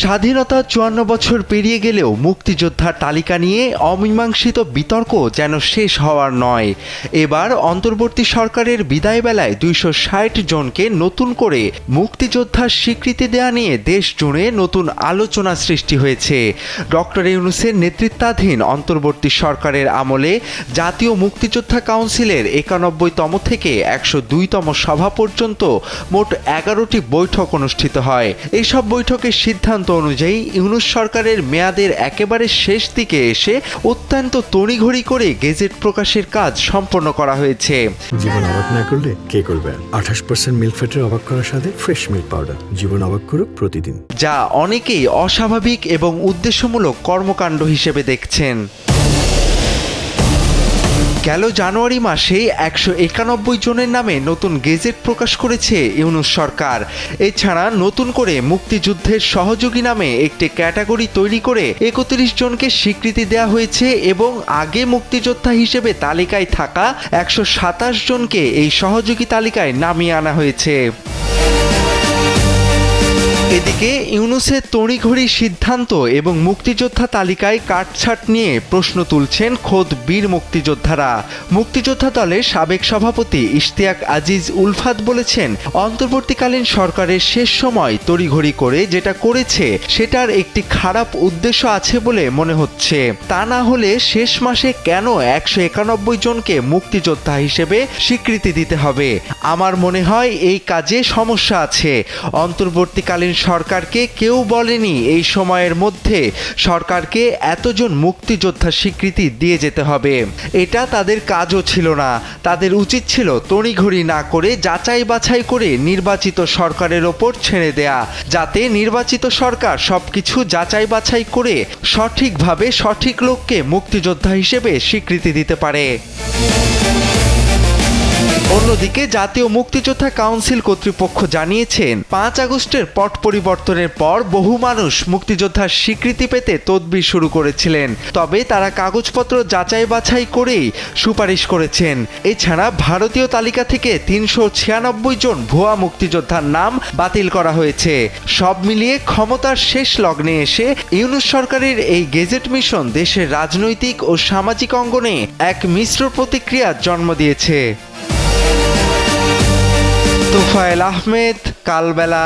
স্বাধীনতা ৫৪ বছর পেরিয়ে গেলেও মুক্তিযোদ্ধার তালিকা নিয়ে অমীমাংসিত বিতর্ক যেন শেষ হওয়ার নয়। এবার অন্তর্বর্তী সরকারের বিদায় বেলায় ২৬০ জনকে নতুন করে মুক্তিযোদ্ধার স্বীকৃতি দেয়া নিয়ে দেশ জুড়ে নতুন আলোচনা সৃষ্টি হয়েছে। ডক্টর ইউনূসের নেতৃত্বাধীন অন্তর্বর্তী সরকারের আমলে জাতীয় মুক্তিযোদ্ধা কাউন্সিলের ৯১তম থেকে ১০২তম সভা পর্যন্ত মোট ১১টি বৈঠক অনুষ্ঠিত হয়। এইসব বৈঠকের সিদ্ধান্ত অনুযায়ী ইউনূস সরকারের মেয়াদের একেবারে শেষ দিকে এসে অত্যন্ত তড়িঘড়ি করে গেজেট প্রকাশের কাজ সম্পন্ন করা হয়েছে। জীবন অবাক না করলে কে করবে? ২৮% মিল্ক ফ্যাটের অবাক করার সাথে ফ্রেশ মিল্ক পাউডার। জীবন অবাক করুক প্রতিদিন। যা অনেকেই অস্বাভাবিক এবং উদ্দেশ্যমূলক কর্মকাণ্ড হিসেবে দেখছেন। গেল জানুয়ারি মাসে ১৯১ জনের নামে নতুন গেজেট প্রকাশ করেছে ইউনূস সরকার। এছাড়া নতুন করে মুক্তিযুদ্ধের সহযোগী নামে একটি ক্যাটাগরি তৈরি করে ৩১ জনকে স্বীকৃতি দেওয়া হয়েছে এবং আগে মুক্তিযোদ্ধা হিসেবে তালিকায় থাকা ১২৭ জনকে এই সহযোগী তালিকায় নামিয়ে আনা হয়েছে। এদিকে ইউনূসের তড়িঘড়ি সিদ্ধান্ত এবং মুক্তিযোদ্ধা তালিকায় কাটছাঁট নিয়ে প্রশ্ন তুলছেন খোদ বীর মুক্তিযোদ্ধারা। মুক্তিযোদ্ধা দলের সাবেক সভাপতি ইশতিয়াক আজিজ উলফাত বলেছেন, অন্তর্বর্তীকালীন সরকারের শেষ সময় তড়িঘড়ি করে যেটা করেছে সেটার একটি খারাপ উদ্দেশ্য আছে বলে মনে হচ্ছে। তা না হলে শেষ মাসে কেন ১৯১ জনকে মুক্তিযোদ্ধা হিসেবে স্বীকৃতি দিতে হবে? আমার মনে হয় এই কাজে সমস্যা আছে। অন্তর্বর্তীকালীন সরকারকে কেউ বলেনি এই সময়ের মধ্যে সরকারকে এতজন মুক্তিযোদ্ধার স্বীকৃতি দিয়ে যেতে হবে। এটা তাদের কাজও ছিল না। তাদের উচিত ছিল তড়িঘড়ি না করে যাচাই বাছাই করে নির্বাচিত সরকারের ওপর ছেড়ে দেয়া, যাতে নির্বাচিত সরকার সবকিছু যাচাই বাছাই করে সঠিকভাবে সঠিক লোককে মুক্তিযোদ্ধা হিসেবে স্বীকৃতি দিতে পারে। অন্যদিকে জাতীয় মুক্তিযোদ্ধা কাউন্সিল কর্তৃপক্ষ জানিয়েছেন, ৫ আগস্টের পট পরিবর্তনের পর বহু মানুষ মুক্তিযোদ্ধার স্বীকৃতি পেতে তদবির শুরু করেছিলেন। তবে তারা কাগজপত্র যাচাই বাছাই করেই সুপারিশ করেছেন। এছাড়া ভারতীয় তালিকা থেকে ৩৯৬ জন ভুয়া মুক্তিযোদ্ধার নাম বাতিল করা হয়েছে। সব মিলিয়ে ক্ষমতার শেষ লগ্নে এসে ইউনূস সরকারের এই গেজেট মিশন দেশের রাজনৈতিক ও সামাজিক অঙ্গনে এক মিশ্র প্রতিক্রিয়ার জন্ম দিয়েছে। তোফায়েল আহমেদ, কালবেলা।